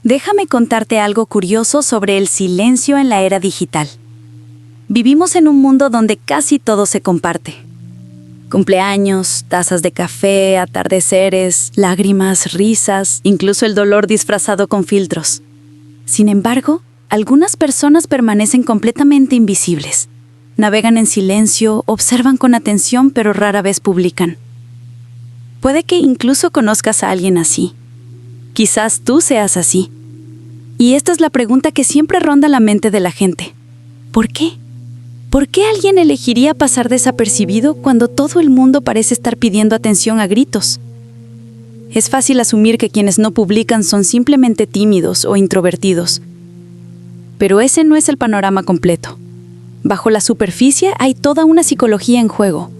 Déjame contarte algo curioso sobre el silencio en la era digital. Vivimos en un mundo donde casi todo se comparte. Cumpleaños, tazas de café, atardeceres, lágrimas, risas, incluso el dolor disfrazado con filtros. Sin embargo, algunas personas permanecen completamente invisibles. Navegan en silencio, observan con atención, pero rara vez publican. Puede que incluso conozcas a alguien así. Quizás tú seas así. Y esta es la pregunta que siempre ronda la mente de la gente. ¿Por qué? ¿Por qué alguien elegiría pasar desapercibido cuando todo el mundo parece estar pidiendo atención a gritos? Es fácil asumir que quienes no publican son simplemente tímidos o introvertidos. Pero ese no es el panorama completo. Bajo la superficie hay toda una psicología en juego.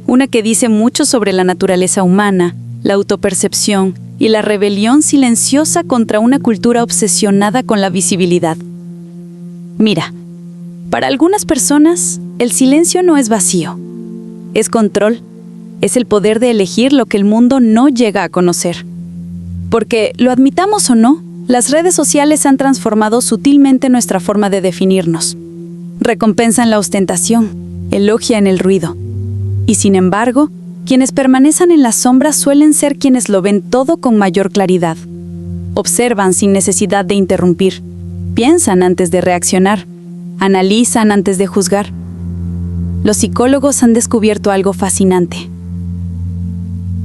Una que dice mucho sobre la naturaleza humana, la autopercepción y la rebelión silenciosa contra una cultura obsesionada con la visibilidad. Mira, para algunas personas, el silencio no es vacío. Es control. Es el poder de elegir lo que el mundo no llega a conocer. Porque, lo admitamos o no, las redes sociales han transformado sutilmente nuestra forma de definirnos. Recompensan la ostentación, elogian el ruido. Y sin embargo, quienes permanecen en las sombras suelen ser quienes lo ven todo con mayor claridad. Observan sin necesidad de interrumpir. Piensan antes de reaccionar. Analizan antes de juzgar. Los psicólogos han descubierto algo fascinante.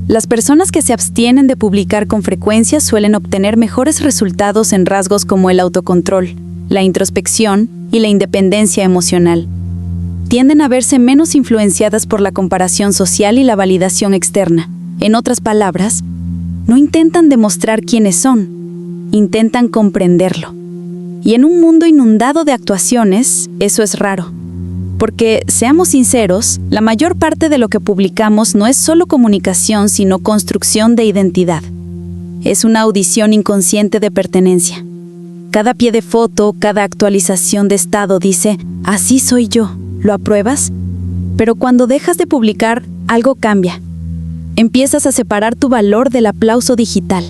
Las personas que se abstienen de publicar con frecuencia suelen obtener mejores resultados en rasgos como el autocontrol, la introspección y la independencia emocional. Tienden a verse menos influenciadas por la comparación social y la validación externa. En otras palabras, no intentan demostrar quiénes son, intentan comprenderlo. Y en un mundo inundado de actuaciones, eso es raro. Porque, seamos sinceros, la mayor parte de lo que publicamos no es solo comunicación, sino construcción de identidad. Es una audición inconsciente de pertenencia. Cada pie de foto, cada actualización de estado dice, así soy yo. ¿Lo apruebas? Pero cuando dejas de publicar, algo cambia. Empiezas a separar tu valor del aplauso digital.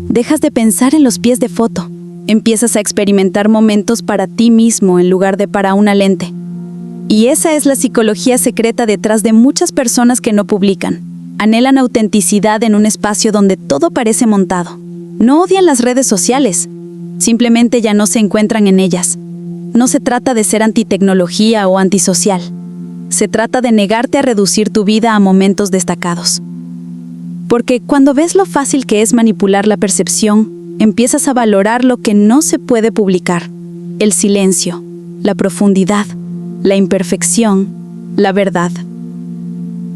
Dejas de pensar en los pies de foto. Empiezas a experimentar momentos para ti mismo en lugar de para una lente. Y esa es la psicología secreta detrás de muchas personas que no publican. Anhelan autenticidad en un espacio donde todo parece montado. No odian las redes sociales. Simplemente ya no se encuentran en ellas. No se trata de ser antitecnología o antisocial. Se trata de negarte a reducir tu vida a momentos destacados. Porque cuando ves lo fácil que es manipular la percepción, empiezas a valorar lo que no se puede publicar. El silencio, la profundidad, la imperfección, la verdad.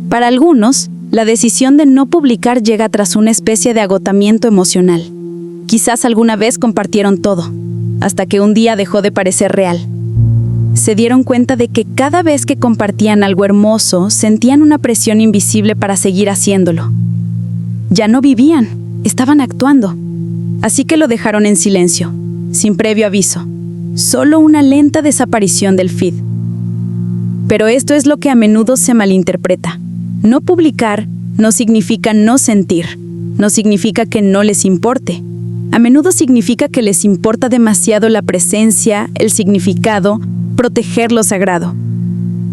Para algunos, la decisión de no publicar llega tras una especie de agotamiento emocional. Quizás alguna vez compartieron todo, hasta que un día dejó de parecer real. Se dieron cuenta de que cada vez que compartían algo hermoso, sentían una presión invisible para seguir haciéndolo. Ya no vivían, estaban actuando. Así que lo dejaron en silencio, sin previo aviso. Solo una lenta desaparición del feed. Pero esto es lo que a menudo se malinterpreta. No publicar no significa no sentir, no significa que no les importe. A menudo significa que les importa demasiado la presencia, el significado, proteger lo sagrado.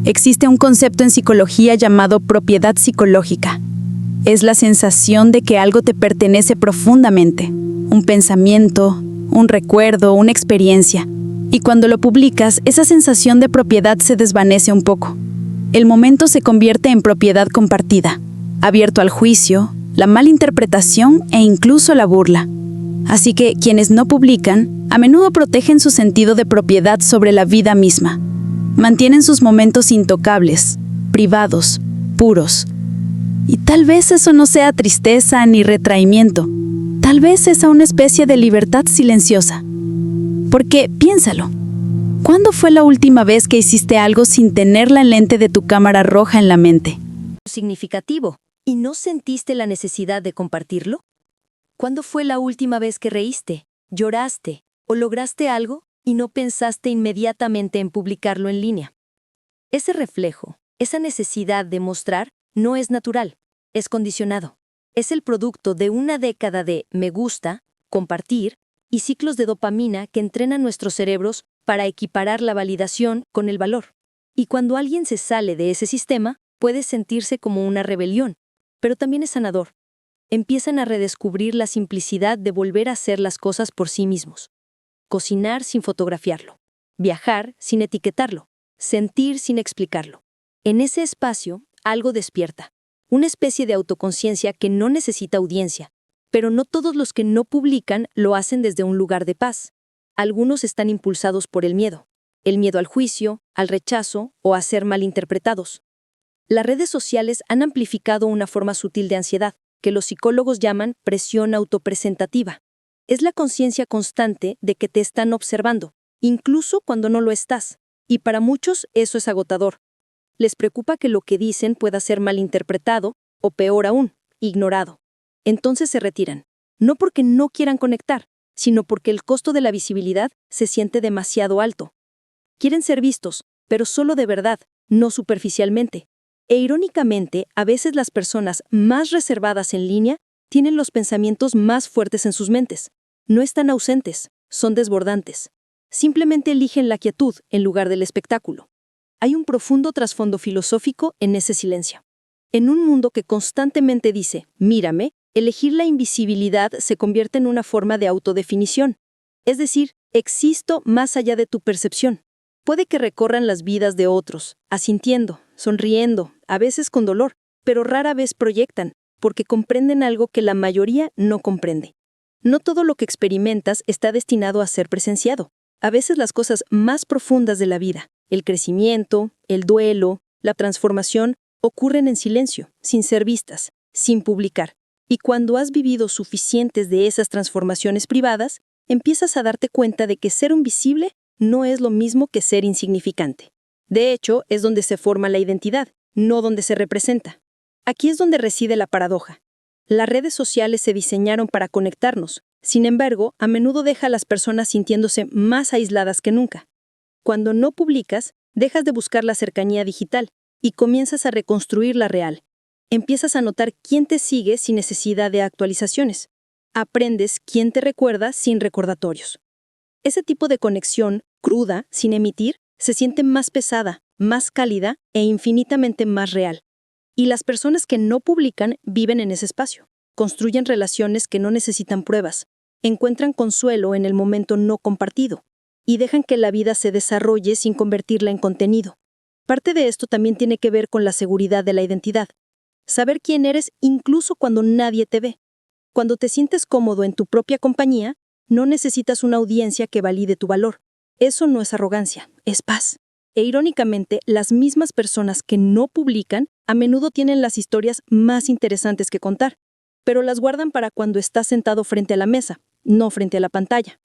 Existe un concepto en psicología llamado propiedad psicológica. Es la sensación de que algo te pertenece profundamente, un pensamiento, un recuerdo, una experiencia. Y cuando lo publicas, esa sensación de propiedad se desvanece un poco. El momento se convierte en propiedad compartida, abierto al juicio, la malinterpretación e incluso la burla. Así que quienes no publican, a menudo protegen su sentido de propiedad sobre la vida misma. Mantienen sus momentos intocables, privados, puros. Y tal vez eso no sea tristeza ni retraimiento. Tal vez sea una especie de libertad silenciosa. Porque, piénsalo, ¿cuándo fue la última vez que hiciste algo sin tener la lente de tu cámara roja en la mente? Significativo, ¿y no sentiste la necesidad de compartirlo? ¿Cuándo fue la última vez que reíste, lloraste o lograste algo y no pensaste inmediatamente en publicarlo en línea? Ese reflejo, esa necesidad de mostrar, no es natural, es condicionado. Es el producto de una década de me gusta, compartir, y ciclos de dopamina que entrenan nuestros cerebros para equiparar la validación con el valor. Y cuando alguien se sale de ese sistema, puede sentirse como una rebelión, pero también es sanador. Empiezan a redescubrir la simplicidad de volver a hacer las cosas por sí mismos. Cocinar sin fotografiarlo, viajar sin etiquetarlo, sentir sin explicarlo. En ese espacio, algo despierta, una especie de autoconciencia que no necesita audiencia, pero no todos los que no publican lo hacen desde un lugar de paz. Algunos están impulsados por el miedo al juicio, al rechazo o a ser malinterpretados. Las redes sociales han amplificado una forma sutil de ansiedad, que los psicólogos llaman presión autopresentativa. Es la conciencia constante de que te están observando, incluso cuando no lo estás, y para muchos eso es agotador. Les preocupa que lo que dicen pueda ser malinterpretado, o peor aún, ignorado. Entonces se retiran, no porque no quieran conectar, sino porque el costo de la visibilidad se siente demasiado alto. Quieren ser vistos, pero solo de verdad, no superficialmente. E irónicamente, a veces las personas más reservadas en línea tienen los pensamientos más fuertes en sus mentes. No están ausentes, son desbordantes. Simplemente eligen la quietud en lugar del espectáculo. Hay un profundo trasfondo filosófico en ese silencio. En un mundo que constantemente dice, mírame, elegir la invisibilidad se convierte en una forma de autodefinición. Es decir, existo más allá de tu percepción. Puede que recorran las vidas de otros, asintiendo, sonriendo, a veces con dolor, pero rara vez proyectan, porque comprenden algo que la mayoría no comprende. No todo lo que experimentas está destinado a ser presenciado. A veces las cosas más profundas de la vida, el crecimiento, el duelo, la transformación, ocurren en silencio, sin ser vistas, sin publicar. Y cuando has vivido suficientes de esas transformaciones privadas, empiezas a darte cuenta de que ser invisible no es lo mismo que ser insignificante. De hecho, es donde se forma la identidad, no donde se representa. Aquí es donde reside la paradoja. Las redes sociales se diseñaron para conectarnos. Sin embargo, a menudo deja a las personas sintiéndose más aisladas que nunca. Cuando no publicas, dejas de buscar la cercanía digital y comienzas a reconstruir la real. Empiezas a notar quién te sigue sin necesidad de actualizaciones. Aprendes quién te recuerda sin recordatorios. Ese tipo de conexión, cruda, sin emitir, se siente más pesada, más cálida e infinitamente más real. Y las personas que no publican viven en ese espacio. Construyen relaciones que no necesitan pruebas. Encuentran consuelo en el momento no compartido. Y dejan que la vida se desarrolle sin convertirla en contenido. Parte de esto también tiene que ver con la seguridad de la identidad. Saber quién eres incluso cuando nadie te ve. Cuando te sientes cómodo en tu propia compañía, no necesitas una audiencia que valide tu valor. Eso no es arrogancia, es paz. E irónicamente, las mismas personas que no publican a menudo tienen las historias más interesantes que contar, pero las guardan para cuando estás sentado frente a la mesa, no frente a la pantalla.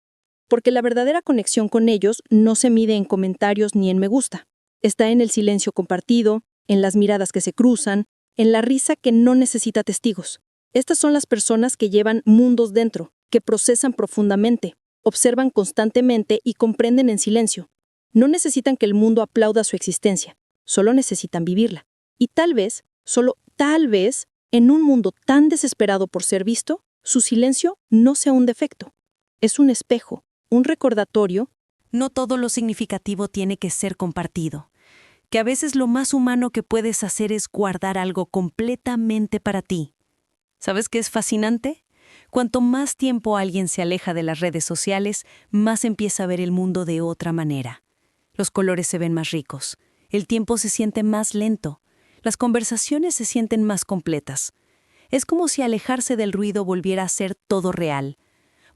Porque la verdadera conexión con ellos no se mide en comentarios ni en me gusta. Está en el silencio compartido, en las miradas que se cruzan, en la risa que no necesita testigos. Estas son las personas que llevan mundos dentro, que procesan profundamente, observan constantemente y comprenden en silencio. No necesitan que el mundo aplauda su existencia, solo necesitan vivirla. Y tal vez, solo tal vez, en un mundo tan desesperado por ser visto, su silencio no sea un defecto. Es un espejo, un recordatorio. No todo lo significativo tiene que ser compartido. Que a veces lo más humano que puedes hacer es guardar algo completamente para ti. ¿Sabes qué es fascinante? Cuanto más tiempo alguien se aleja de las redes sociales, más empieza a ver el mundo de otra manera. Los colores se ven más ricos, el tiempo se siente más lento, las conversaciones se sienten más completas. Es como si alejarse del ruido volviera a ser todo real,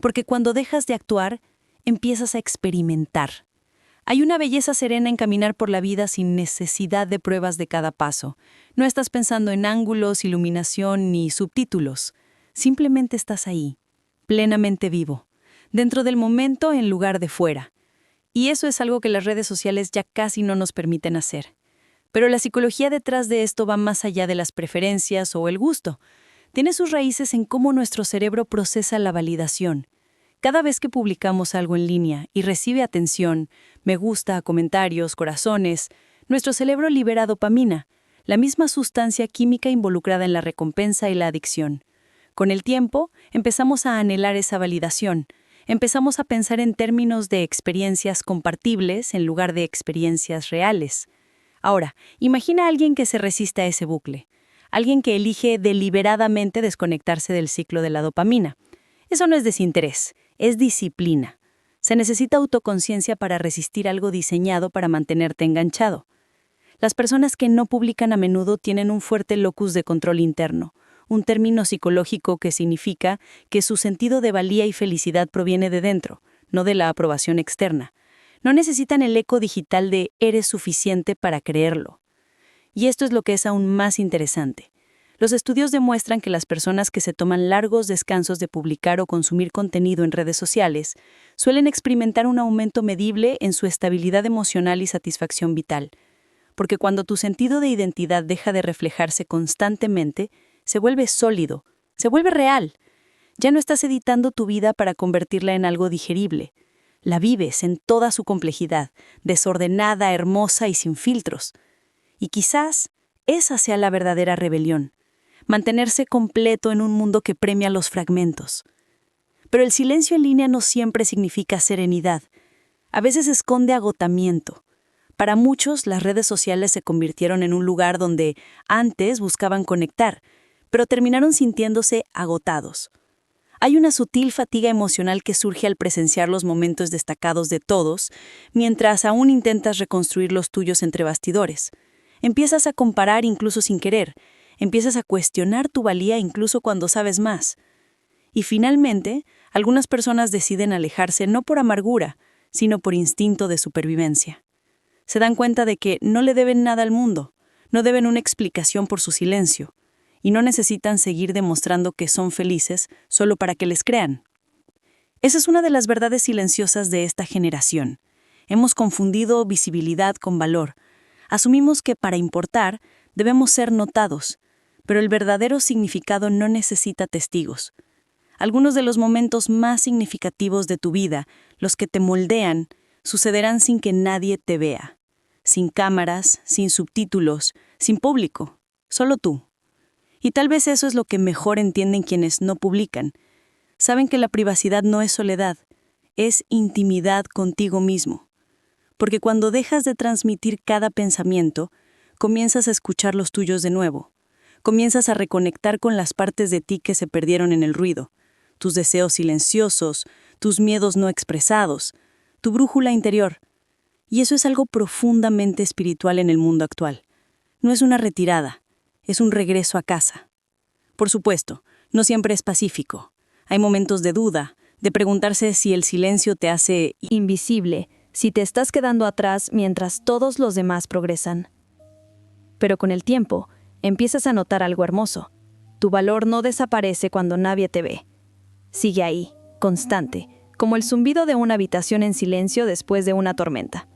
porque cuando dejas de actuar, empiezas a experimentar. Hay una belleza serena en caminar por la vida sin necesidad de pruebas de cada paso. No estás pensando en ángulos, iluminación ni subtítulos. Simplemente estás ahí, plenamente vivo, dentro del momento en lugar de fuera. Y eso es algo que las redes sociales ya casi no nos permiten hacer. Pero la psicología detrás de esto va más allá de las preferencias o el gusto. Tiene sus raíces en cómo nuestro cerebro procesa la validación. Cada vez que publicamos algo en línea y recibe atención, me gusta, comentarios, corazones, nuestro cerebro libera dopamina, la misma sustancia química involucrada en la recompensa y la adicción. Con el tiempo, empezamos a anhelar esa validación. Empezamos a pensar en términos de experiencias compartibles en lugar de experiencias reales. Ahora, imagina a alguien que se resiste a ese bucle, alguien que elige deliberadamente desconectarse del ciclo de la dopamina. Eso no es desinterés, es disciplina. Se necesita autoconciencia para resistir algo diseñado para mantenerte enganchado. Las personas que no publican a menudo tienen un fuerte locus de control interno, un término psicológico que significa que su sentido de valía y felicidad proviene de dentro, no de la aprobación externa. No necesitan el eco digital de «eres suficiente» para creerlo. Y esto es lo que es aún más interesante. Los estudios demuestran que las personas que se toman largos descansos de publicar o consumir contenido en redes sociales suelen experimentar un aumento medible en su estabilidad emocional y satisfacción vital. Porque cuando tu sentido de identidad deja de reflejarse constantemente, se vuelve sólido, se vuelve real. Ya no estás editando tu vida para convertirla en algo digerible. La vives en toda su complejidad, desordenada, hermosa y sin filtros. Y quizás esa sea la verdadera rebelión, mantenerse completo en un mundo que premia los fragmentos. Pero el silencio en línea no siempre significa serenidad. A veces esconde agotamiento. Para muchos, las redes sociales se convirtieron en un lugar donde antes buscaban conectar, pero terminaron sintiéndose agotados. Hay una sutil fatiga emocional que surge al presenciar los momentos destacados de todos, mientras aún intentas reconstruir los tuyos entre bastidores. Empiezas a comparar incluso sin querer, empiezas a cuestionar tu valía incluso cuando sabes más. Y finalmente, algunas personas deciden alejarse no por amargura, sino por instinto de supervivencia. Se dan cuenta de que no le deben nada al mundo, no deben una explicación por su silencio, y no necesitan seguir demostrando que son felices solo para que les crean. Esa es una de las verdades silenciosas de esta generación. Hemos confundido visibilidad con valor. Asumimos que para importar debemos ser notados, pero el verdadero significado no necesita testigos. Algunos de los momentos más significativos de tu vida, los que te moldean, sucederán sin que nadie te vea. Sin cámaras, sin subtítulos, sin público, solo tú. Y tal vez eso es lo que mejor entienden quienes no publican. Saben que la privacidad no es soledad, es intimidad contigo mismo. Porque cuando dejas de transmitir cada pensamiento, comienzas a escuchar los tuyos de nuevo. Comienzas a reconectar con las partes de ti que se perdieron en el ruido, tus deseos silenciosos, tus miedos no expresados, tu brújula interior. Y eso es algo profundamente espiritual en el mundo actual. No es una retirada, es un regreso a casa. Por supuesto, no siempre es pacífico. Hay momentos de duda, de preguntarse si el silencio te hace invisible, si te estás quedando atrás mientras todos los demás progresan. Pero con el tiempo, empiezas a notar algo hermoso. Tu valor no desaparece cuando nadie te ve. Sigue ahí, constante, como el zumbido de una habitación en silencio después de una tormenta.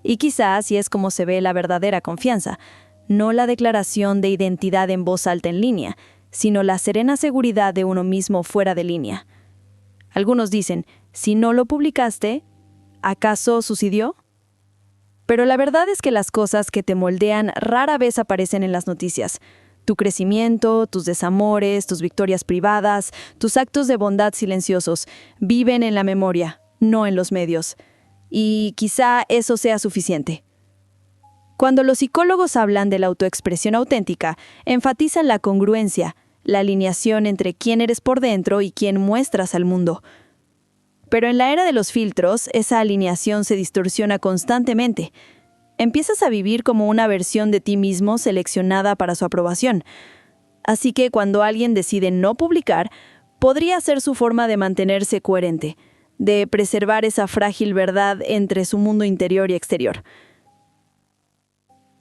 Y quizás así es como se ve la verdadera confianza, no la declaración de identidad en voz alta en línea, sino la serena seguridad de uno mismo fuera de línea. Algunos dicen, si no lo publicaste, ¿acaso sucedió? Pero la verdad es que las cosas que te moldean rara vez aparecen en las noticias. Tu crecimiento, tus desamores, tus victorias privadas, tus actos de bondad silenciosos viven en la memoria, no en los medios. Y quizá eso sea suficiente. Cuando los psicólogos hablan de la autoexpresión auténtica, enfatizan la congruencia, la alineación entre quién eres por dentro y quién muestras al mundo. Pero en la era de los filtros, esa alineación se distorsiona constantemente. Empiezas a vivir como una versión de ti mismo seleccionada para su aprobación. Así que cuando alguien decide no publicar, podría ser su forma de mantenerse coherente, de preservar esa frágil verdad entre su mundo interior y exterior.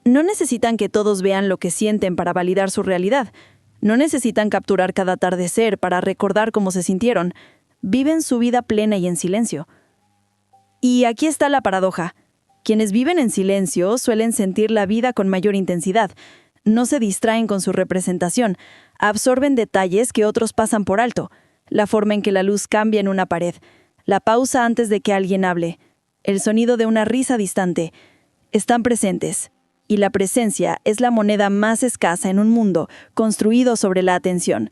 No necesitan que todos vean lo que sienten para validar su realidad. No necesitan capturar cada atardecer para recordar cómo se sintieron. Viven su vida plena y en silencio. Y aquí está la paradoja. Quienes viven en silencio suelen sentir la vida con mayor intensidad. No se distraen con su representación. Absorben detalles que otros pasan por alto. La forma en que la luz cambia en una pared. La pausa antes de que alguien hable. El sonido de una risa distante. Están presentes. Y la presencia es la moneda más escasa en un mundo construido sobre la atención.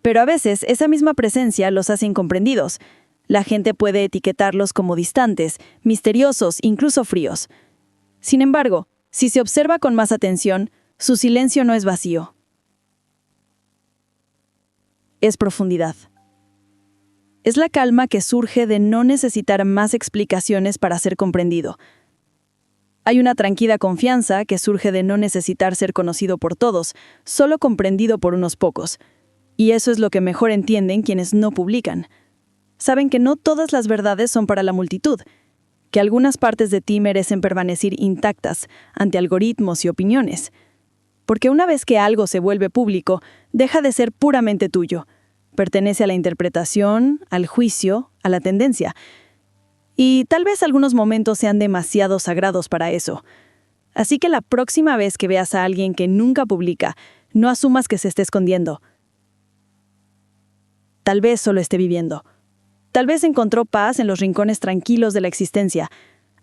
Pero a veces esa misma presencia los hace incomprendidos. La gente puede etiquetarlos como distantes, misteriosos, incluso fríos. Sin embargo, si se observa con más atención, su silencio no es vacío. Es profundidad. Es la calma que surge de no necesitar más explicaciones para ser comprendido. Hay una tranquila confianza que surge de no necesitar ser conocido por todos, solo comprendido por unos pocos. Y eso es lo que mejor entienden quienes no publican. Saben que no todas las verdades son para la multitud, que algunas partes de ti merecen permanecer intactas ante algoritmos y opiniones. Porque una vez que algo se vuelve público, deja de ser puramente tuyo. Pertenece a la interpretación, al juicio, a la tendencia. Y tal vez algunos momentos sean demasiado sagrados para eso. Así que la próxima vez que veas a alguien que nunca publica, no asumas que se esté escondiendo. Tal vez solo esté viviendo. Tal vez encontró paz en los rincones tranquilos de la existencia,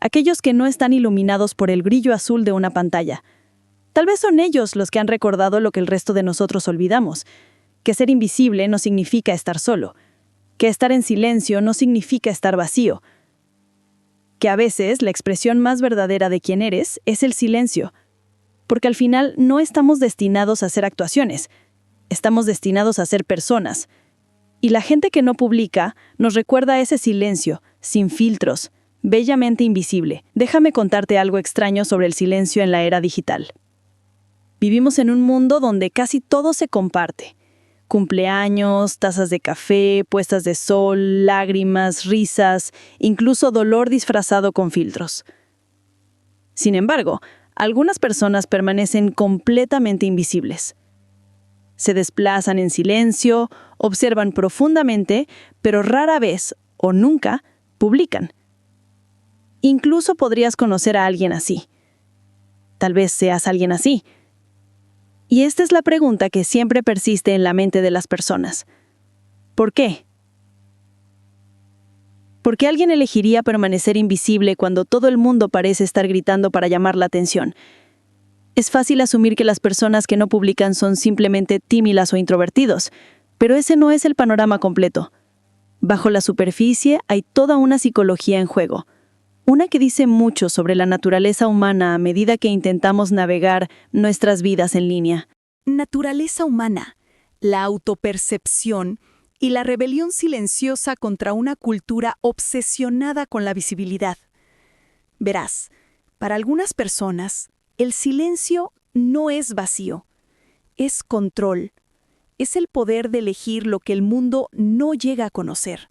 aquellos que no están iluminados por el brillo azul de una pantalla. Tal vez son ellos los que han recordado lo que el resto de nosotros olvidamos, que ser invisible no significa estar solo, que estar en silencio no significa estar vacío, que a veces la expresión más verdadera de quién eres es el silencio, porque al final no estamos destinados a hacer actuaciones, estamos destinados a ser personas. Y la gente que no publica nos recuerda ese silencio, sin filtros, bellamente invisible. Déjame contarte algo extraño sobre el silencio en la era digital. Vivimos en un mundo donde casi todo se comparte. Cumpleaños, tazas de café, puestas de sol, lágrimas, risas, incluso dolor disfrazado con filtros. Sin embargo, algunas personas permanecen completamente invisibles. Se desplazan en silencio, observan profundamente, pero rara vez o nunca publican. Incluso podrías conocer a alguien así. Tal vez seas alguien así. Y esta es la pregunta que siempre persiste en la mente de las personas. ¿Por qué? ¿Por qué alguien elegiría permanecer invisible cuando todo el mundo parece estar gritando para llamar la atención? Es fácil asumir que las personas que no publican son simplemente tímidas o introvertidos, pero ese no es el panorama completo. Bajo la superficie hay toda una psicología en juego, una que dice mucho sobre la naturaleza humana a medida que intentamos navegar nuestras vidas en línea. Naturaleza humana, la autopercepción y la rebelión silenciosa contra una cultura obsesionada con la visibilidad. Verás, para algunas personas, el silencio no es vacío, es control, es el poder de elegir lo que el mundo no llega a conocer.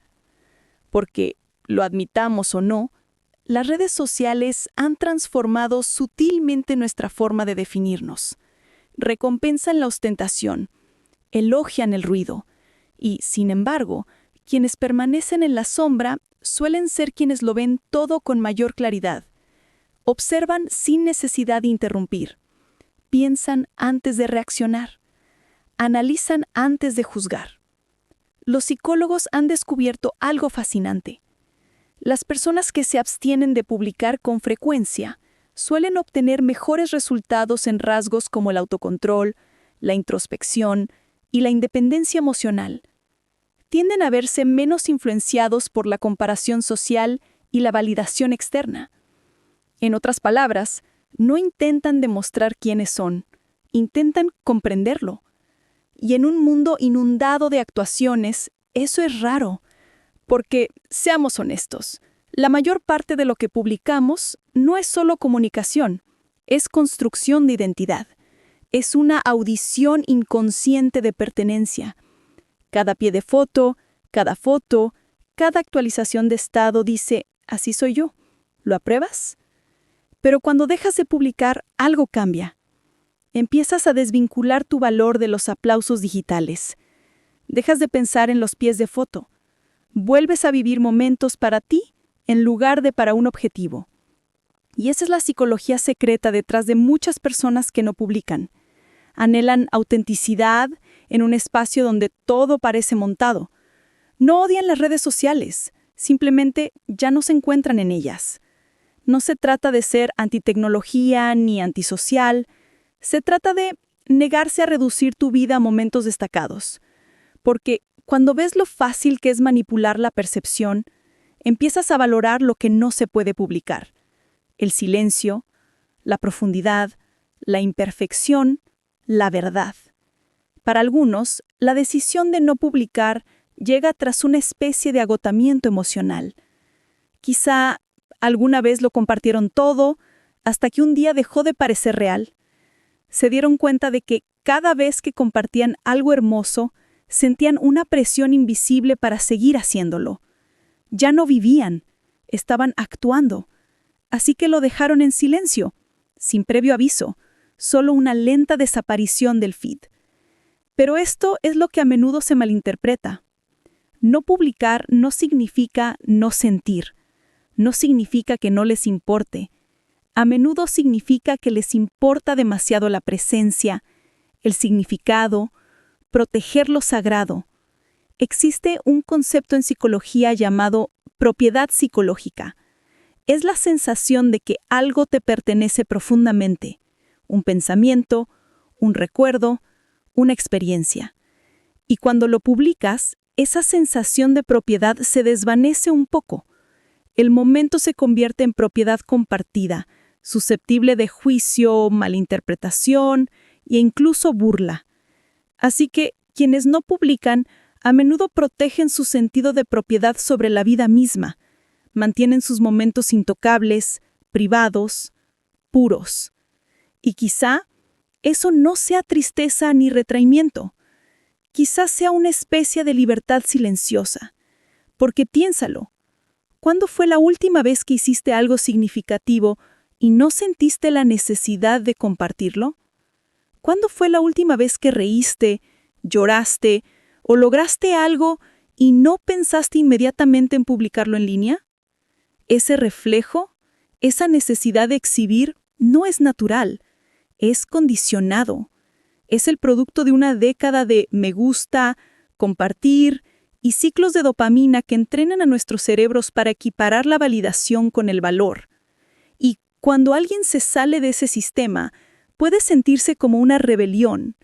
Porque, lo admitamos o no, las redes sociales han transformado sutilmente nuestra forma de definirnos. Recompensan la ostentación, elogian el ruido, y, sin embargo, quienes permanecen en la sombra suelen ser quienes lo ven todo con mayor claridad. Observan sin necesidad de interrumpir, piensan antes de reaccionar, analizan antes de juzgar. Los psicólogos han descubierto algo fascinante. Las personas que se abstienen de publicar con frecuencia suelen obtener mejores resultados en rasgos como el autocontrol, la introspección y la independencia emocional. Tienden a verse menos influenciados por la comparación social y la validación externa. En otras palabras, no intentan demostrar quiénes son, intentan comprenderlo. Y en un mundo inundado de actuaciones, eso es raro, porque, seamos honestos, la mayor parte de lo que publicamos no es solo comunicación, es construcción de identidad, es una audición inconsciente de pertenencia. Cada pie de foto, cada actualización de estado dice, así soy yo, ¿lo apruebas? Pero cuando dejas de publicar, algo cambia. Empiezas a desvincular tu valor de los aplausos digitales. Dejas de pensar en los pies de foto. Vuelves a vivir momentos para ti en lugar de para un objetivo. Y esa es la psicología secreta detrás de muchas personas que no publican. Anhelan autenticidad en un espacio donde todo parece montado. No odian las redes sociales, simplemente ya no se encuentran en ellas. No se trata de ser antitecnología ni antisocial, se trata de negarse a reducir tu vida a momentos destacados. Porque cuando ves lo fácil que es manipular la percepción, empiezas a valorar lo que no se puede publicar. El silencio, la profundidad, la imperfección, la verdad. Para algunos, la decisión de no publicar llega tras una especie de agotamiento emocional. Quizá alguna vez lo compartieron todo, hasta que un día dejó de parecer real. Se dieron cuenta de que cada vez que compartían algo hermoso, sentían una presión invisible para seguir haciéndolo. Ya no vivían, estaban actuando. Así que lo dejaron en silencio, sin previo aviso, solo una lenta desaparición del feed. Pero esto es lo que a menudo se malinterpreta. No publicar no significa no sentir, no significa que no les importe. A menudo significa que les importa demasiado la presencia, el significado, proteger lo sagrado. Existe un concepto en psicología llamado propiedad psicológica. Es la sensación de que algo te pertenece profundamente, un pensamiento, un recuerdo, una experiencia. Y cuando lo publicas, esa sensación de propiedad se desvanece un poco. El momento se convierte en propiedad compartida, susceptible de juicio, malinterpretación e incluso burla. Así que quienes no publican a menudo protegen su sentido de propiedad sobre la vida misma, mantienen sus momentos intocables, privados, puros. Y quizá eso no sea tristeza ni retraimiento. Quizás sea una especie de libertad silenciosa. Porque piénsalo, ¿cuándo fue la última vez que hiciste algo significativo y no sentiste la necesidad de compartirlo? ¿Cuándo fue la última vez que reíste, lloraste o lograste algo y no pensaste inmediatamente en publicarlo en línea? Ese reflejo, esa necesidad de exhibir, no es natural, es condicionado. Es el producto de una década de me gusta, compartir y ciclos de dopamina que entrenan a nuestros cerebros para equiparar la validación con el valor. Y cuando alguien se sale de ese sistema, puede sentirse como una rebelión,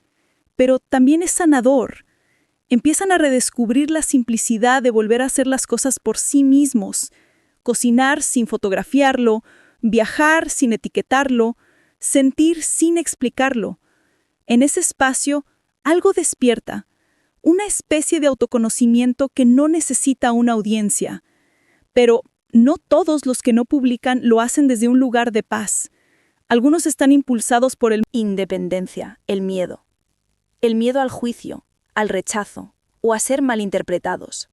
pero también es sanador. Empiezan a redescubrir la simplicidad de volver a hacer las cosas por sí mismos, cocinar sin fotografiarlo, viajar sin etiquetarlo, sentir sin explicarlo. En ese espacio, algo despierta, una especie de autoconocimiento que no necesita una audiencia. Pero no todos los que no publican lo hacen desde un lugar de paz. Algunos están impulsados por el independencia, el miedo al juicio, al rechazo o a ser malinterpretados.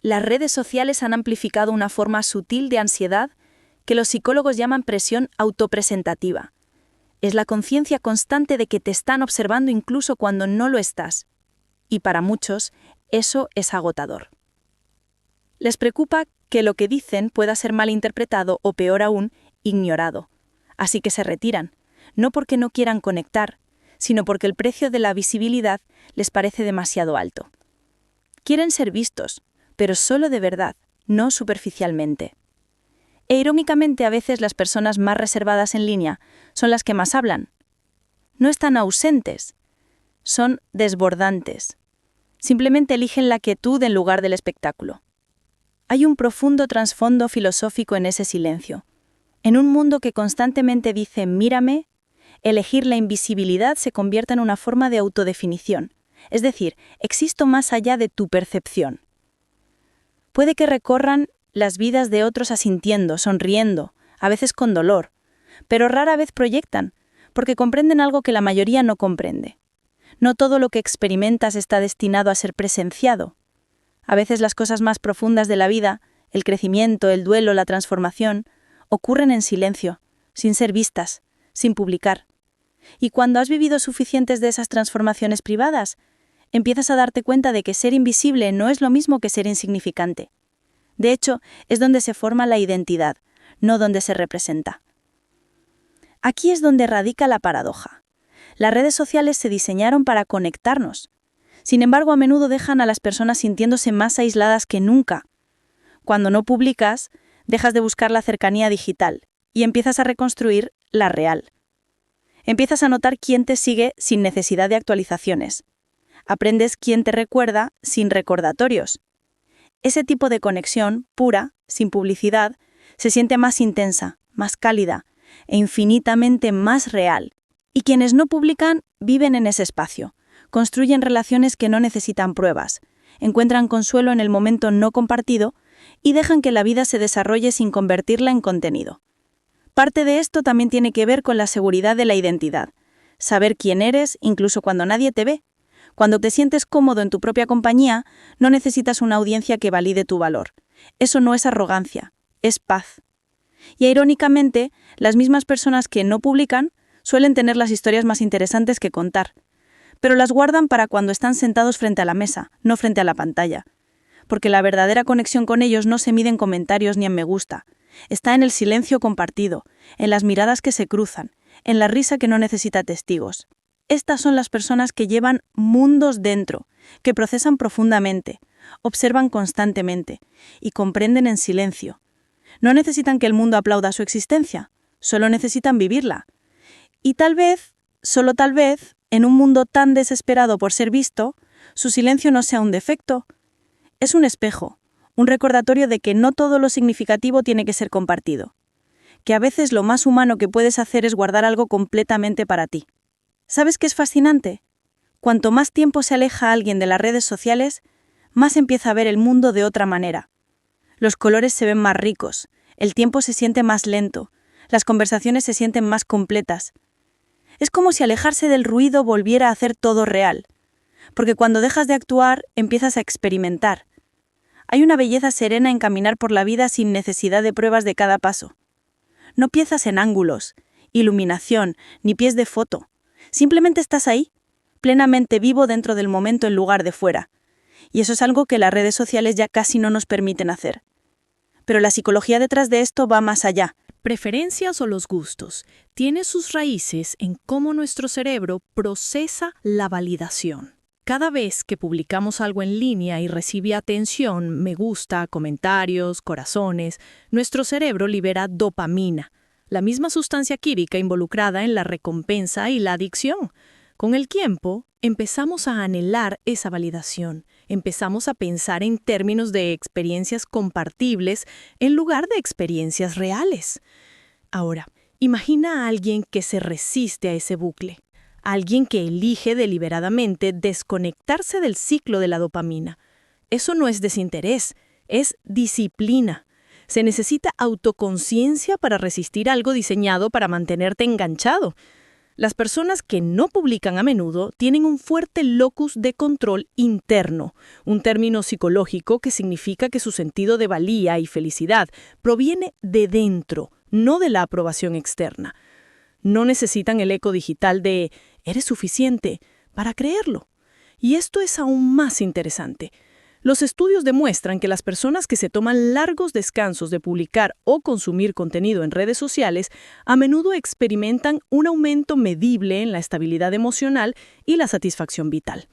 Las redes sociales han amplificado una forma sutil de ansiedad que los psicólogos llaman presión autopresentativa. Es la conciencia constante de que te están observando incluso cuando no lo estás. Y para muchos, eso es agotador. Les preocupa que lo que dicen pueda ser malinterpretado o, peor aún, ignorado. Así que se retiran, no porque no quieran conectar, sino porque el precio de la visibilidad les parece demasiado alto. Quieren ser vistos, pero solo de verdad, no superficialmente. E irónicamente, a veces las personas más reservadas en línea son las que más hablan. No están ausentes, son desbordantes. Simplemente eligen la quietud en lugar del espectáculo. Hay un profundo trasfondo filosófico en ese silencio. En un mundo que constantemente dice «mírame», elegir la invisibilidad se convierte en una forma de autodefinición. Es decir, existo más allá de tu percepción. Puede que recorran las vidas de otros asintiendo, sonriendo, a veces con dolor, pero rara vez proyectan, porque comprenden algo que la mayoría no comprende. No todo lo que experimentas está destinado a ser presenciado. A veces las cosas más profundas de la vida, el crecimiento, el duelo, la transformación, ocurren en silencio, sin ser vistas, sin publicar. Y cuando has vivido suficientes de esas transformaciones privadas, empiezas a darte cuenta de que ser invisible no es lo mismo que ser insignificante. De hecho, es donde se forma la identidad, no donde se representa. Aquí es donde radica la paradoja. Las redes sociales se diseñaron para conectarnos. Sin embargo, a menudo dejan a las personas sintiéndose más aisladas que nunca. Cuando no publicas, dejas de buscar la cercanía digital y empiezas a reconstruir la real. Empiezas a notar quién te sigue sin necesidad de actualizaciones, Aprendes quién te recuerda sin recordatorios. Ese tipo de conexión, pura, sin publicidad, se siente más intensa, más cálida e infinitamente más real. Y quienes no publican viven en ese espacio, construyen relaciones que no necesitan pruebas, encuentran consuelo en el momento no compartido y dejan que la vida se desarrolle sin convertirla en contenido. Parte de esto también tiene que ver con la seguridad de la identidad, saber quién eres incluso cuando nadie te ve. Cuando te sientes cómodo en tu propia compañía, no necesitas una audiencia que valide tu valor. Eso no es arrogancia, es paz. Y irónicamente, las mismas personas que no publican suelen tener las historias más interesantes que contar, pero las guardan para cuando están sentados frente a la mesa, no frente a la pantalla. Porque la verdadera conexión con ellos no se mide en comentarios ni en me gusta. Está en el silencio compartido, en las miradas que se cruzan, en la risa que no necesita testigos. Estas son las personas que llevan mundos dentro, que procesan profundamente, observan constantemente y comprenden en silencio. No necesitan que el mundo aplauda su existencia, solo necesitan vivirla. Y tal vez, solo tal vez, en un mundo tan desesperado por ser visto, su silencio no sea un defecto. Es un espejo, un recordatorio de que no todo lo significativo tiene que ser compartido. Que a veces lo más humano que puedes hacer es guardar algo completamente para ti. ¿Sabes qué es fascinante? Cuanto más tiempo se aleja alguien de las redes sociales, más empieza a ver el mundo de otra manera. Los colores se ven más ricos, el tiempo se siente más lento, las conversaciones se sienten más completas. Es como si alejarse del ruido volviera a hacer todo real, porque cuando dejas de actuar, empiezas a experimentar. Hay una belleza serena en caminar por la vida sin necesidad de pruebas de cada paso. No piensas en ángulos, iluminación, ni pies de foto. Simplemente estás ahí, plenamente vivo dentro del momento en lugar de fuera. Y eso es algo que las redes sociales ya casi no nos permiten hacer. Pero la psicología detrás de esto va más allá. Preferencias o los gustos tiene sus raíces en cómo nuestro cerebro procesa la validación. Cada vez que publicamos algo en línea y recibe atención, me gusta, comentarios, corazones, nuestro cerebro libera dopamina, la misma sustancia química involucrada en la recompensa y la adicción. Con el tiempo, empezamos a anhelar esa validación, empezamos a pensar en términos de experiencias compartibles en lugar de experiencias reales. Ahora, imagina a alguien que se resiste a ese bucle, alguien que elige deliberadamente desconectarse del ciclo de la dopamina. Eso no es desinterés, es disciplina. Se necesita autoconciencia para resistir algo diseñado para mantenerte enganchado. Las personas que no publican a menudo tienen un fuerte locus de control interno, un término psicológico que significa que su sentido de valía y felicidad proviene de dentro, no de la aprobación externa. No necesitan el eco digital de «eres suficiente» para creerlo. Y esto es aún más interesante. Los estudios demuestran que las personas que se toman largos descansos de publicar o consumir contenido en redes sociales a menudo experimentan un aumento medible en la estabilidad emocional y la satisfacción vital.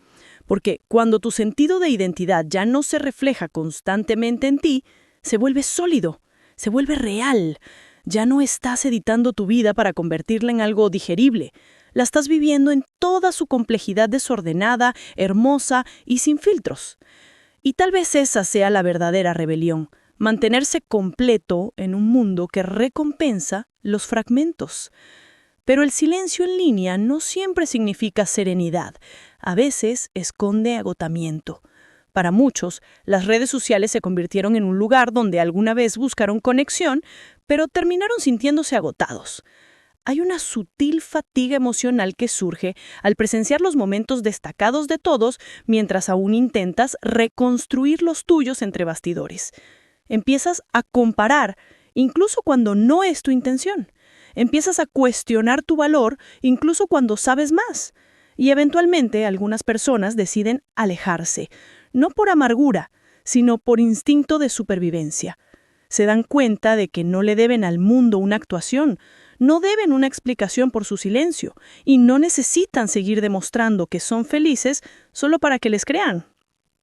Porque cuando tu sentido de identidad ya no se refleja constantemente en ti, se vuelve sólido, se vuelve real. Ya no estás editando tu vida para convertirla en algo digerible. La estás viviendo en toda su complejidad desordenada, hermosa y sin filtros. Y tal vez esa sea la verdadera rebelión, mantenerse completo en un mundo que recompensa los fragmentos. Pero el silencio en línea no siempre significa serenidad, a veces esconde agotamiento. Para muchos, las redes sociales se convirtieron en un lugar donde alguna vez buscaron conexión, pero terminaron sintiéndose agotados. Hay una sutil fatiga emocional que surge al presenciar los momentos destacados de todos mientras aún intentas reconstruir los tuyos entre bastidores. Empiezas a comparar, incluso cuando no es tu intención. Empiezas a cuestionar tu valor, incluso cuando sabes más. Y eventualmente algunas personas deciden alejarse, no por amargura, sino por instinto de supervivencia. Se dan cuenta de que no le deben al mundo una actuación, no deben una explicación por su silencio y no necesitan seguir demostrando que son felices solo para que les crean.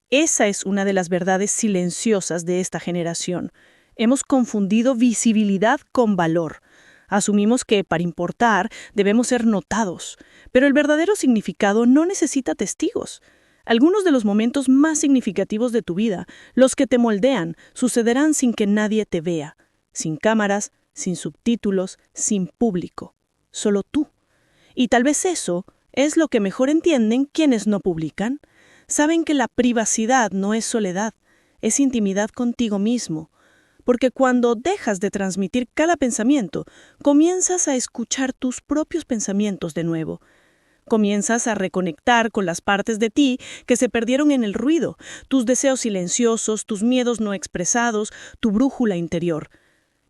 Esa es una de las verdades silenciosas de esta generación. Hemos confundido visibilidad con valor. Asumimos que para importar debemos ser notados, pero el verdadero significado no necesita testigos. Algunos de los momentos más significativos de tu vida, los que te moldean, sucederán sin que nadie te vea, sin cámaras, sin subtítulos, sin público. Solo tú. Y tal vez eso es lo que mejor entienden quienes no publican. Saben que la privacidad no es soledad, es intimidad contigo mismo. Porque cuando dejas de transmitir cada pensamiento, comienzas a escuchar tus propios pensamientos de nuevo. Comienzas a reconectar con las partes de ti que se perdieron en el ruido, tus deseos silenciosos, tus miedos no expresados, tu brújula interior.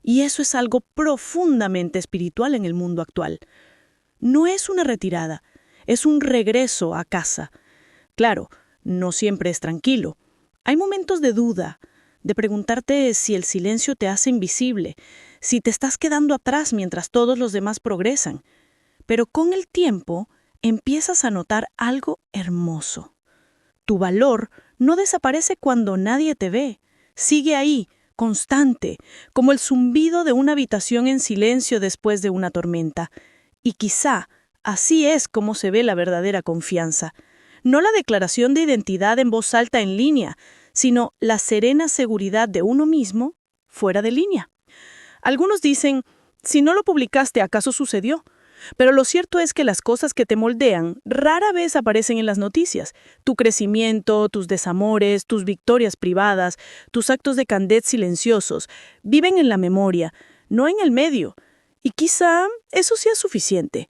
Y eso es algo profundamente espiritual en el mundo actual. No es una retirada, es un regreso a casa. Claro, no siempre es tranquilo. Hay momentos de duda, de preguntarte si el silencio te hace invisible, si te estás quedando atrás mientras todos los demás progresan. Pero con el tiempo empiezas a notar algo hermoso. Tu valor no desaparece cuando nadie te ve. Sigue ahí, constante, como el zumbido de una habitación en silencio después de una tormenta. Y quizá así es como se ve la verdadera confianza. No la declaración de identidad en voz alta en línea, sino la serena seguridad de uno mismo fuera de línea. Algunos dicen, si no lo publicaste, ¿acaso sucedió? Pero lo cierto es que las cosas que te moldean rara vez aparecen en las noticias. Tu crecimiento, tus desamores, tus victorias privadas, tus actos de candez silenciosos, viven en la memoria, no en el medio. Y quizá eso sea suficiente.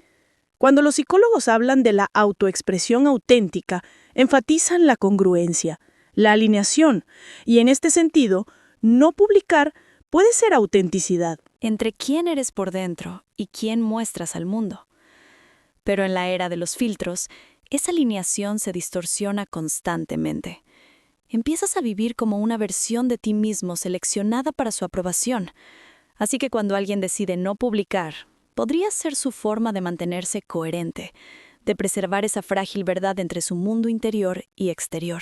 Cuando los psicólogos hablan de la autoexpresión auténtica, enfatizan la congruencia, la alineación, y en este sentido, no publicar puede ser autenticidad. Entre quién eres por dentro y quién muestras al mundo. Pero en la era de los filtros, esa alineación se distorsiona constantemente. Empiezas a vivir como una versión de ti mismo seleccionada para su aprobación. Así que cuando alguien decide no publicar, podría ser su forma de mantenerse coherente, de preservar esa frágil verdad entre su mundo interior y exterior.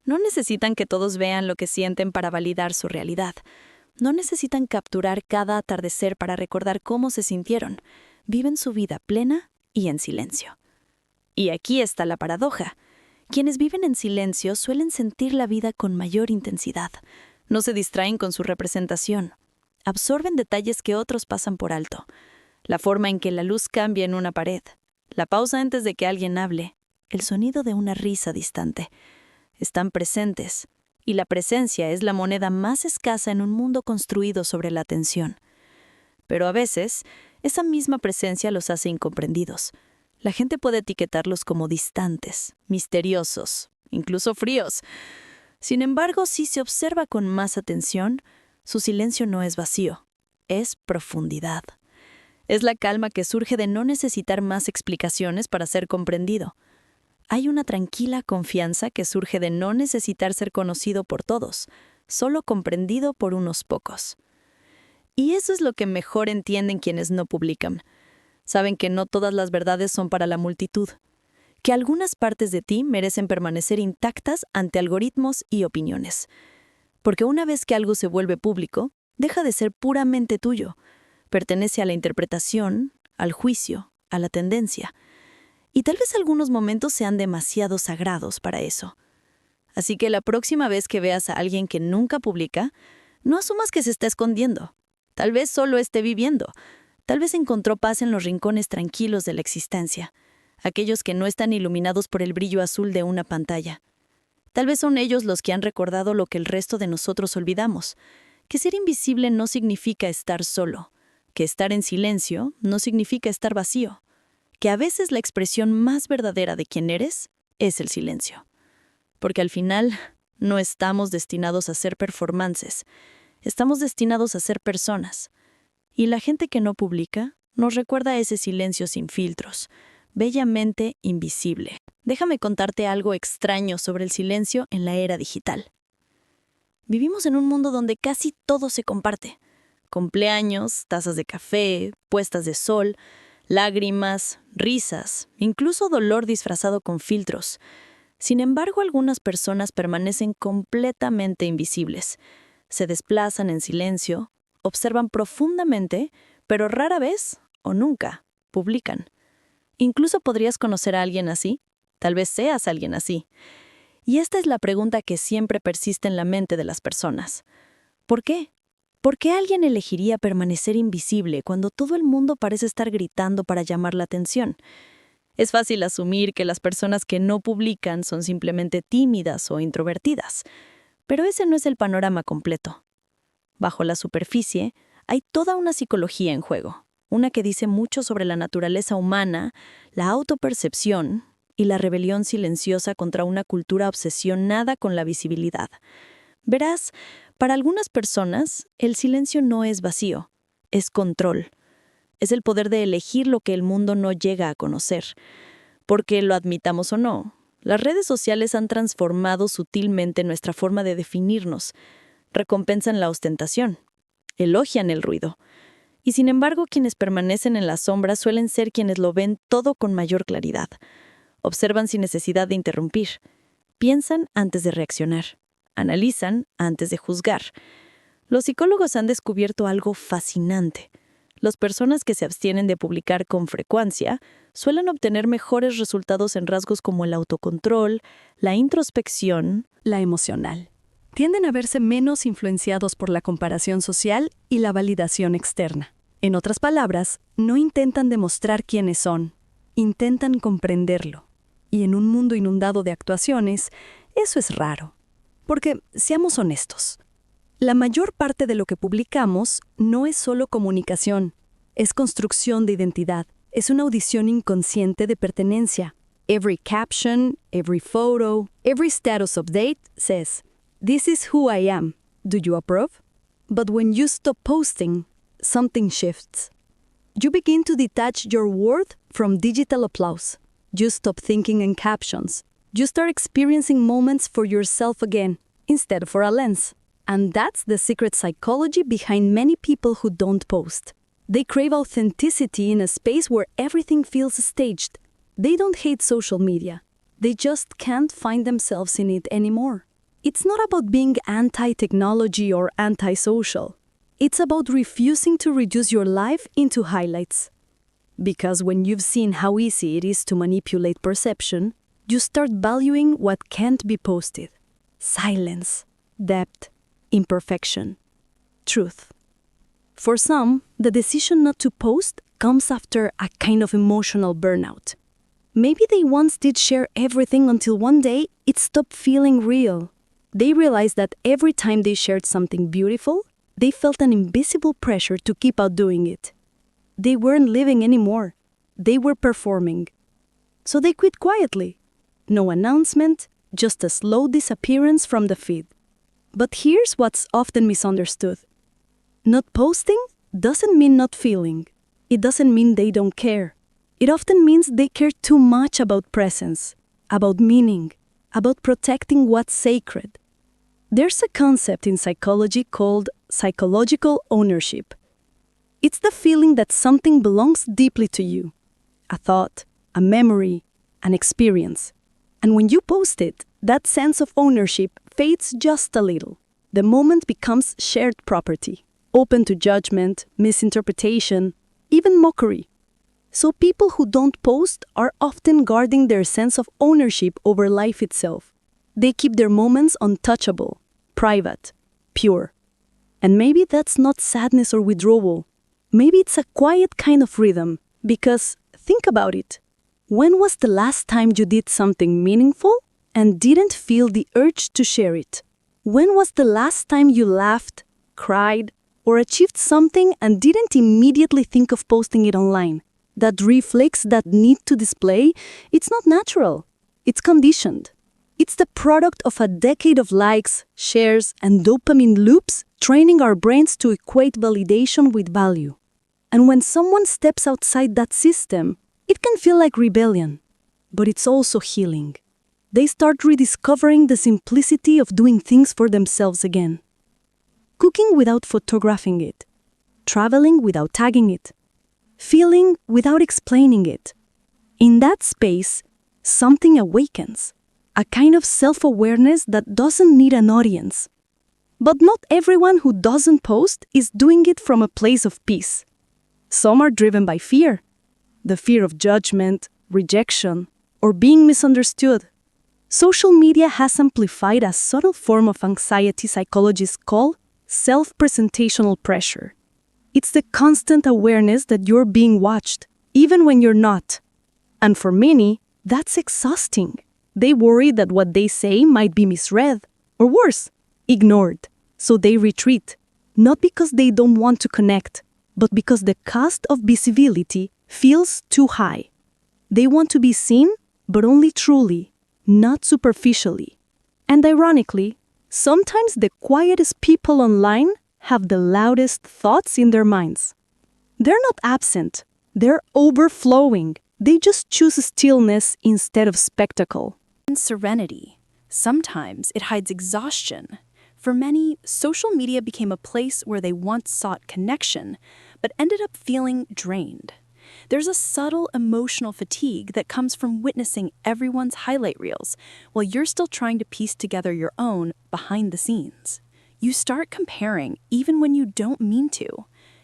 No necesitan que todos vean lo que sienten para validar su realidad. No necesitan capturar cada atardecer para recordar cómo se sintieron. Viven su vida plena y en silencio. Y aquí está la paradoja. Quienes viven en silencio suelen sentir la vida con mayor intensidad. No se distraen con su representación. Absorben detalles que otros pasan por alto. La forma en que la luz cambia en una pared, la pausa antes de que alguien hable, el sonido de una risa distante. Están presentes, y la presencia es la moneda más escasa en un mundo construido sobre la atención. Pero a veces, esa misma presencia los hace incomprendidos. La gente puede etiquetarlos como distantes, misteriosos, incluso fríos. Sin embargo, si se observa con más atención, su silencio no es vacío, es profundidad. Es la calma que surge de no necesitar más explicaciones para ser comprendido. Hay una tranquila confianza que surge de no necesitar ser conocido por todos, solo comprendido por unos pocos. Y eso es lo que mejor entienden quienes no publican. Saben que no todas las verdades son para la multitud, que algunas partes de ti merecen permanecer intactas ante algoritmos y opiniones. Porque una vez que algo se vuelve público, deja de ser puramente tuyo. Pertenece a la interpretación, al juicio, a la tendencia. Y tal vez algunos momentos sean demasiado sagrados para eso. Así que la próxima vez que veas a alguien que nunca publica, no asumas que se está escondiendo. Tal vez solo esté viviendo. Tal vez encontró paz en los rincones tranquilos de la existencia, aquellos que no están iluminados por el brillo azul de una pantalla. Tal vez son ellos los que han recordado lo que el resto de nosotros olvidamos, que ser invisible no significa estar solo, que estar en silencio no significa estar vacío, que a veces la expresión más verdadera de quién eres es el silencio. Porque al final no estamos destinados a ser performances, estamos destinados a ser personas. Y la gente que no publica nos recuerda ese silencio sin filtros, bellamente invisible. Déjame contarte algo extraño sobre el silencio en la era digital. Vivimos en un mundo donde casi todo se comparte. Cumpleaños, tazas de café, puestas de sol, lágrimas, risas, incluso dolor disfrazado con filtros. Sin embargo, algunas personas permanecen completamente invisibles. Se desplazan en silencio, observan profundamente, pero rara vez o nunca publican. Incluso podrías conocer a alguien así. Tal vez seas alguien así. Y esta es la pregunta que siempre persiste en la mente de las personas. ¿Por qué? ¿Por qué alguien elegiría permanecer invisible cuando todo el mundo parece estar gritando para llamar la atención? Es fácil asumir que las personas que no publican son simplemente tímidas o introvertidas, pero ese no es el panorama completo. Bajo la superficie, hay toda una psicología en juego, una que dice mucho sobre la naturaleza humana, la autopercepción y la rebelión silenciosa contra una cultura obsesionada con la visibilidad. Verás, para algunas personas, el silencio no es vacío, es control. Es el poder de elegir lo que el mundo no llega a conocer. Porque lo admitamos o no, las redes sociales han transformado sutilmente nuestra forma de definirnos. Recompensan la ostentación, elogian el ruido. Y sin embargo, quienes permanecen en la sombra suelen ser quienes lo ven todo con mayor claridad. Observan sin necesidad de interrumpir. Piensan antes de reaccionar. Analizan antes de juzgar. Los psicólogos han descubierto algo fascinante. Las personas que se abstienen de publicar con frecuencia suelen obtener mejores resultados en rasgos como el autocontrol, la introspección, La emocional. Tienden a verse menos influenciados por la comparación social y la validación externa. En otras palabras, no intentan demostrar quiénes son, intentan comprenderlo. Y en un mundo inundado de actuaciones, eso es raro. Porque, seamos honestos, la mayor parte de lo que publicamos no es solo comunicación, es construcción de identidad, es una audición inconsciente de pertenencia. Every caption, every photo, every status update says, "This is who I am. Do you approve?" But when you stop posting, something shifts. You begin to detach your worth from digital applause. You stop thinking in captions. You start experiencing moments for yourself again, instead of for a lens. And that's the secret psychology behind many people who don't post. They crave authenticity in a space where everything feels staged. They don't hate social media. They just can't find themselves in it anymore. It's not about being anti-technology or anti-social. It's about refusing to reduce your life into highlights. Because when you've seen how easy it is to manipulate perception, you start valuing what can't be posted. Silence, depth, imperfection, truth. For some, the decision not to post comes after a kind of emotional burnout. Maybe they once did share everything until one day it stopped feeling real. They realized that every time they shared something beautiful, they felt an invisible pressure to keep out doing it. They weren't living anymore. They were performing. So they quit quietly. No announcement, just a slow disappearance from the feed. But here's what's often misunderstood. Not posting doesn't mean not feeling. It doesn't mean they don't care. It often means they care too much about presence, about meaning, about protecting what's sacred. There's a concept in psychology called psychological ownership. It's the feeling that something belongs deeply to you. A thought, a memory, an experience. And when you post it, that sense of ownership fades just a little. The moment becomes shared property, open to judgment, misinterpretation, even mockery. So people who don't post are often guarding their sense of ownership over life itself. They keep their moments untouchable, private, pure. And maybe that's not sadness or withdrawal. Maybe it's a quiet kind of rhythm, because, think about it, when was the last time you did something meaningful and didn't feel the urge to share it? When was the last time you laughed, cried, or achieved something and didn't immediately think of posting it online? That reflex, that need to display, it's not natural. It's conditioned. It's the product of a decade of likes, shares, and dopamine loops training our brains to equate validation with value. And when someone steps outside that system, it can feel like rebellion. But it's also healing. They start rediscovering the simplicity of doing things for themselves again. Cooking without photographing it. Traveling without tagging it. Feeling without explaining it. In that space, something awakens. A kind of self-awareness that doesn't need an audience. But not everyone who doesn't post is doing it from a place of peace. Some are driven by fear. The fear of judgment, rejection, or being misunderstood. Social media has amplified a subtle form of anxiety psychologists call self-presentational pressure. It's the constant awareness that you're being watched, even when you're not. And for many, that's exhausting. They worry that what they say might be misread, or worse, ignored. So they retreat, not because they don't want to connect, but because the cost of visibility feels too high. They want to be seen, but only truly, not superficially. And ironically, sometimes the quietest people online have the loudest thoughts in their minds. They're not absent, they're overflowing. They just choose stillness instead of spectacle. And serenity. Sometimes it hides exhaustion. For many, social media became a place where they once sought connection, but ended up feeling drained. There's a subtle emotional fatigue that comes from witnessing everyone's highlight reels while you're still trying to piece together your own behind the scenes. You start comparing even when you don't mean to.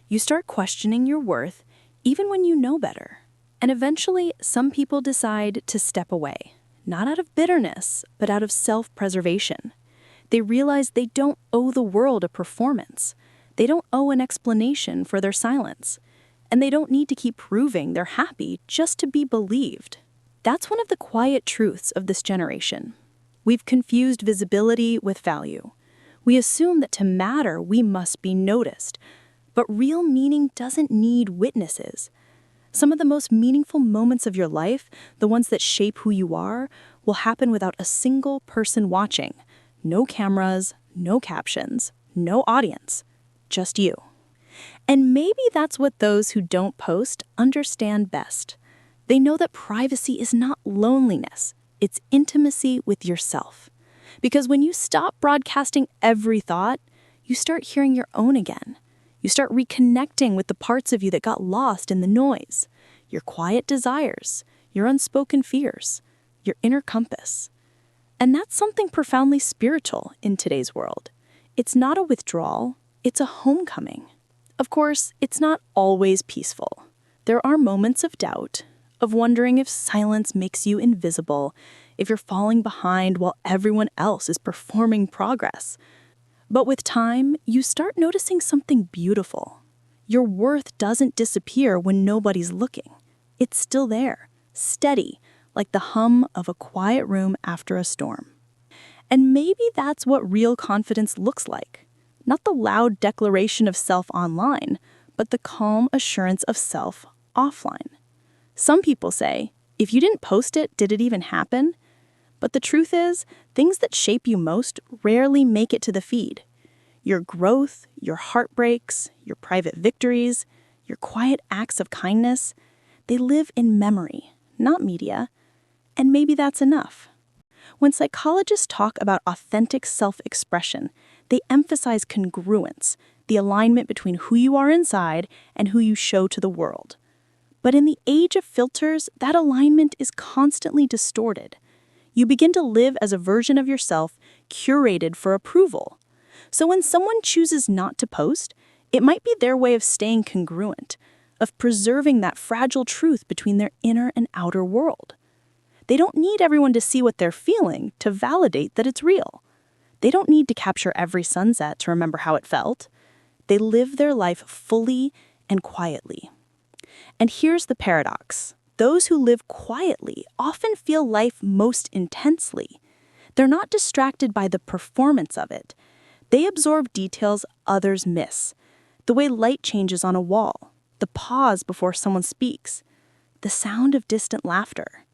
You start questioning your worth even when you know better. And eventually, some people decide to step away, not out of bitterness, but out of self-preservation. They realize they don't owe the world a performance. They don't owe an explanation for their silence. And they don't need to keep proving they're happy just to be believed. That's one of the quiet truths of this generation. We've confused visibility with value. We assume that to matter, we must be noticed. But real meaning doesn't need witnesses. Some of the most meaningful moments of your life, the ones that shape who you are, will happen without a single person watching. No cameras, no captions, no audience. Just you. And maybe that's what those who don't post understand best. They know that privacy is not loneliness, it's intimacy with yourself. Because when you stop broadcasting every thought, you start hearing your own again. You start reconnecting with the parts of you that got lost in the noise, your quiet desires, your unspoken fears, your inner compass. And that's something profoundly spiritual in today's world. It's not a withdrawal, it's a homecoming. Of course, it's not always peaceful. There are moments of doubt, of wondering if silence makes you invisible, if you're falling behind while everyone else is performing progress. But with time, you start noticing something beautiful. Your worth doesn't disappear when nobody's looking. It's still there, steady, like the hum of a quiet room after a storm. And maybe that's what real confidence looks like. Not the loud declaration of self online, but the calm assurance of self offline. Some people say, if you didn't post it, did it even happen? But the truth is, things that shape you most rarely make it to the feed. Your growth, your heartbreaks, your private victories, your quiet acts of kindness, they live in memory, not media. And maybe that's enough. When psychologists talk about authentic self-expression, they emphasize congruence, the alignment between who you are inside and who you show to the world. But in the age of filters, that alignment is constantly distorted. You begin to live as a version of yourself curated for approval. So when someone chooses not to post, it might be their way of staying congruent, of preserving that fragile truth between their inner and outer world. They don't need everyone to see what they're feeling to validate that it's real. They don't need to capture every sunset to remember how it felt. They live their life fully and quietly. And here's the paradox. Those who live quietly often feel life most intensely. They're not distracted by the performance of it. They absorb details others miss. The way light changes on a wall, the pause before someone speaks, the sound of distant laughter.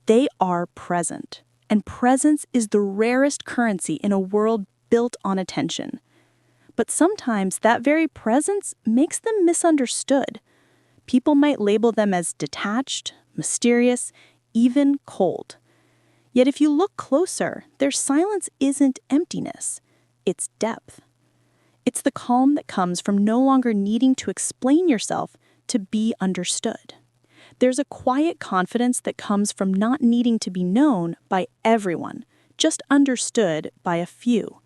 They are present, and presence is the rarest currency in a world built on attention. But sometimes that very presence makes them misunderstood. People might label them as detached, mysterious, even cold. Yet if you look closer, their silence isn't emptiness, it's depth. It's the calm that comes from no longer needing to explain yourself to be understood. There's a quiet confidence that comes from not needing to be known by everyone, just understood by a few.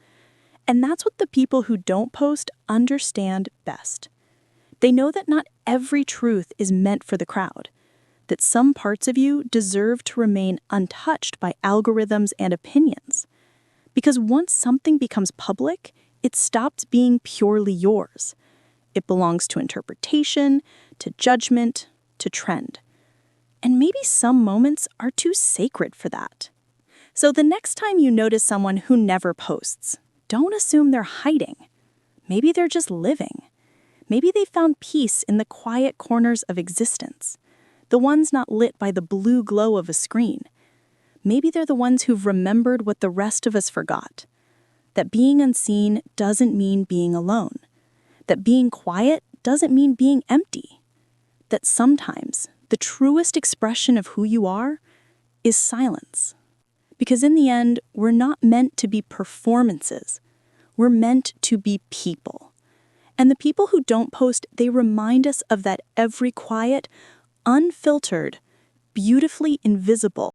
And that's what the people who don't post understand best. They know that not every truth is meant for the crowd. that some parts of you deserve to remain untouched by algorithms and opinions. Because once something becomes public, it stops being purely yours. It belongs to interpretation, to judgment, to trend. And maybe some moments are too sacred for that. So the next time you notice someone who never posts, don't assume they're hiding. Maybe they're just living. Maybe they found peace in the quiet corners of existence, the ones not lit by the blue glow of a screen. Maybe they're the ones who've remembered what the rest of us forgot. That being unseen doesn't mean being alone. That being quiet doesn't mean being empty. That sometimes the truest expression of who you are is silence. Because in the end, we're not meant to be performances. We're meant to be people. And the people who don't post, they remind us of that every quiet, unfiltered, beautifully invisible